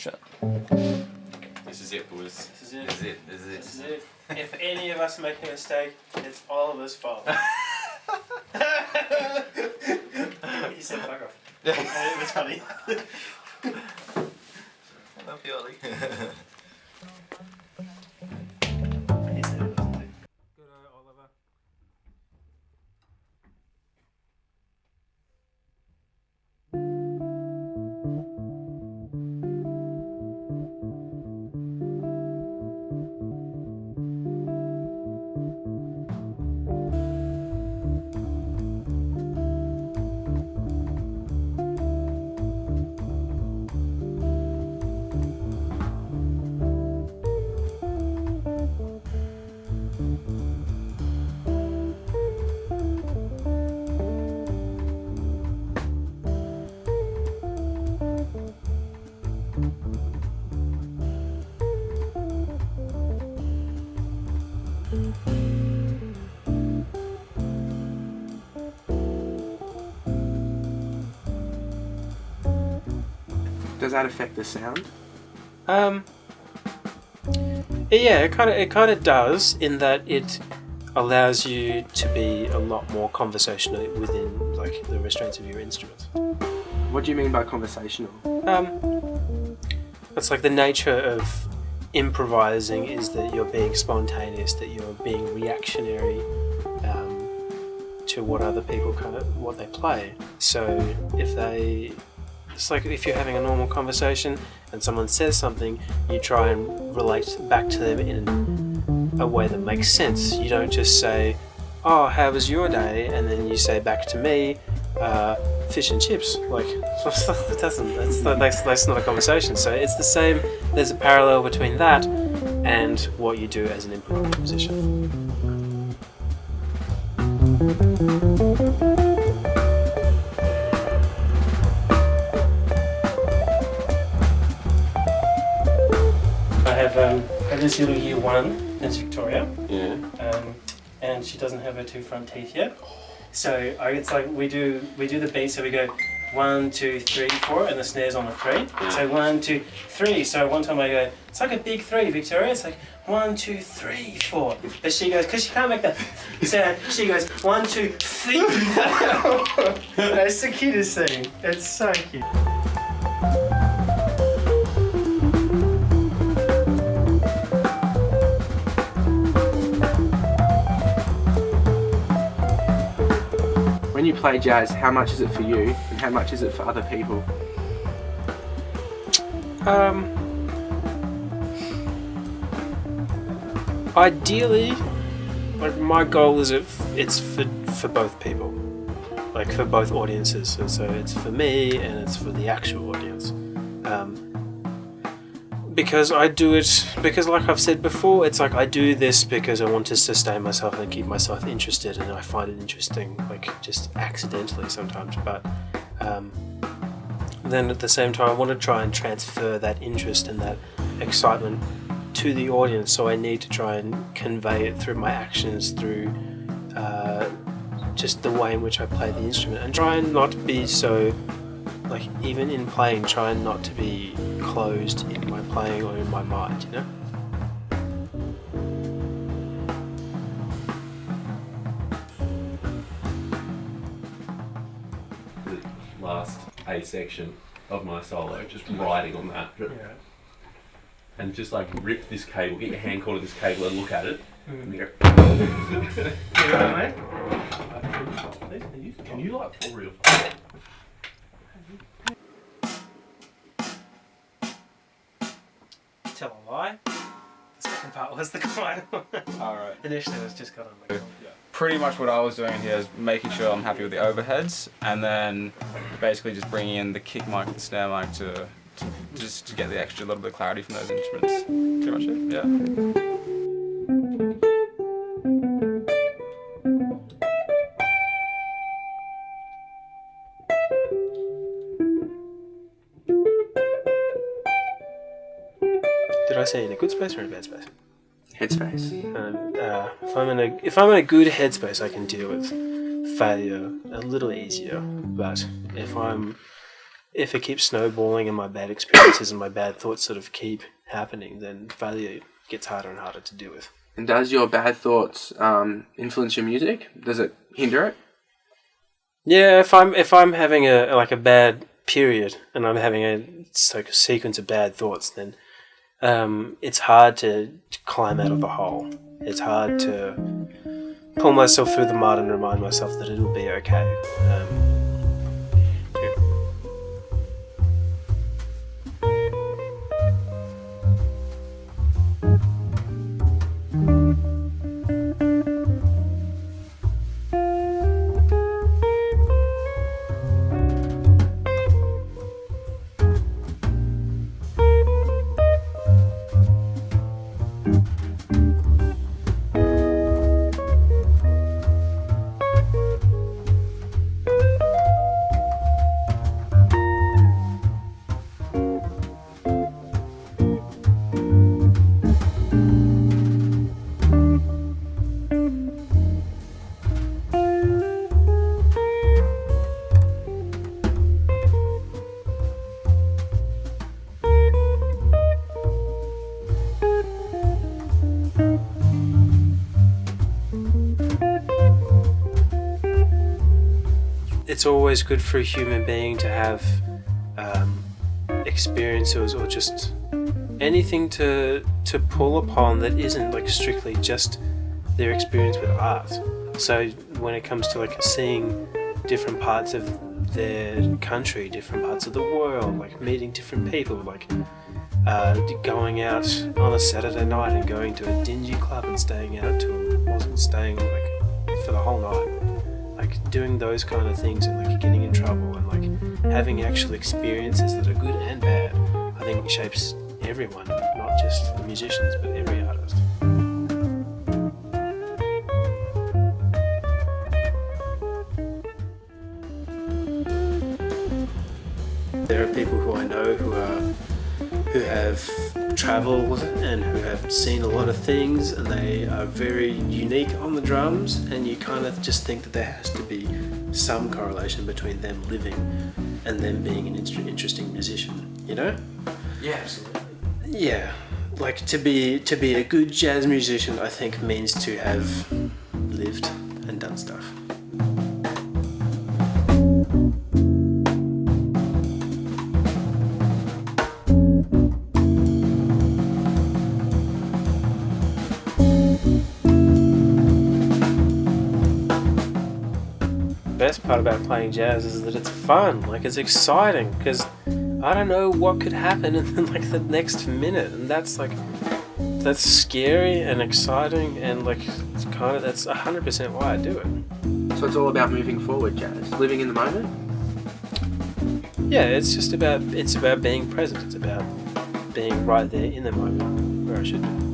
Shut. This is it, boys. This is it. This is it. If any of us make a mistake, it's all of us' fault. You said fuck off. It was funny. Love you, Ollie. He said it wasn't it. Good Oliver. Does that affect the sound? Yeah, it kind of does in that it allows you to be a lot more conversational within like the restraints of your instrument. What do you mean by conversational? It's like the nature of improvising is that you're being spontaneous, that you're being reactionary to what other people what they play. So it's like if you're having a normal conversation and someone says something, you try and relate back to them in a way that makes sense. You don't just say, "Oh, how was your day?" and then you say back to me, "Fish and chips." Like it doesn't. That's not a conversation. So it's the same. There's a parallel between that and what you do as an improv musician. I have this little year one. It's Victoria. Yeah. And she doesn't have her two front teeth yet. So it's like we do the beat. So we go 1, 2, 3, 4, and the snare's on a 3. Yeah. So 1, 2, 3. So one time I go, it's like a big 3, Victoria. It's like 1, 2, 3, 4. But she goes, because she can't make that sound. She goes 1, 2, 3. That's the cutest thing. It's so cute. When you play jazz, how much is it for you and how much is it for other people? Ideally, like my goal is it's for both people, like for both audiences. So it's for me and it's for the actual audience. Because I do it, because like I've said before, it's like I do this because I want to sustain myself and keep myself interested, and I find it interesting, like just accidentally sometimes. But then at the same time, I want to try and transfer that interest and that excitement to the audience. So I need to try and convey it through my actions, through just the way in which I play the instrument, and try and not be so, like even in playing, try not to be closed in my playing or in my mind, you know? The last A section of my solo, just riding on that. Yeah. And just like rip this cable, get your hand caught in this cable and look at it. And you go. You know, mate? Can you like for real? Tell a lie. The second part was the quiet one. Alright. Initially, it was just kind of like. Pretty much what I was doing here is making sure I'm happy with the overheads, and then basically just bringing in the kick mic, the snare mic to get the extra little bit of clarity from those instruments. Pretty much it, yeah. Did I say in a good space or in a bad space? Headspace. If I'm in a good headspace, I can deal with failure a little easier. But if I'm if it keeps snowballing and my bad experiences and my bad thoughts sort of keep happening, then failure gets harder and harder to deal with. And does your bad thoughts influence your music? Does it hinder it? Yeah, if I'm having a bad period and I'm having a sequence of bad thoughts, then it's hard to climb out of the hole. It's hard to pull myself through the mud and remind myself that it'll be okay. It's always good for a human being to have experiences or just anything to pull upon that isn't like strictly just their experience with art. So when it comes to like seeing different parts of their country, different parts of the world, like meeting different people, like going out on a Saturday night and going to a dingy club and staying out for the whole night. Like doing those kind of things and like getting in trouble and like having actual experiences that are good and bad, I think shapes everyone, not just the musicians, but every artist. There are people who I know who have travelled and who have seen a lot of things, and they are very unique on the drums, and you kind of just think that there has to be some correlation between them living and them being an interesting musician, you know? Yeah, absolutely. Yeah, like to be a good jazz musician, I think means to have lived and done stuff. The best part about playing jazz is that it's fun, like it's exciting, because I don't know what could happen in like the next minute, and that's scary and exciting, and like that's 100% why I do it. So it's all about moving forward, jazz, living in the moment. Yeah, it's about being present. It's about being right there in the moment where I should be.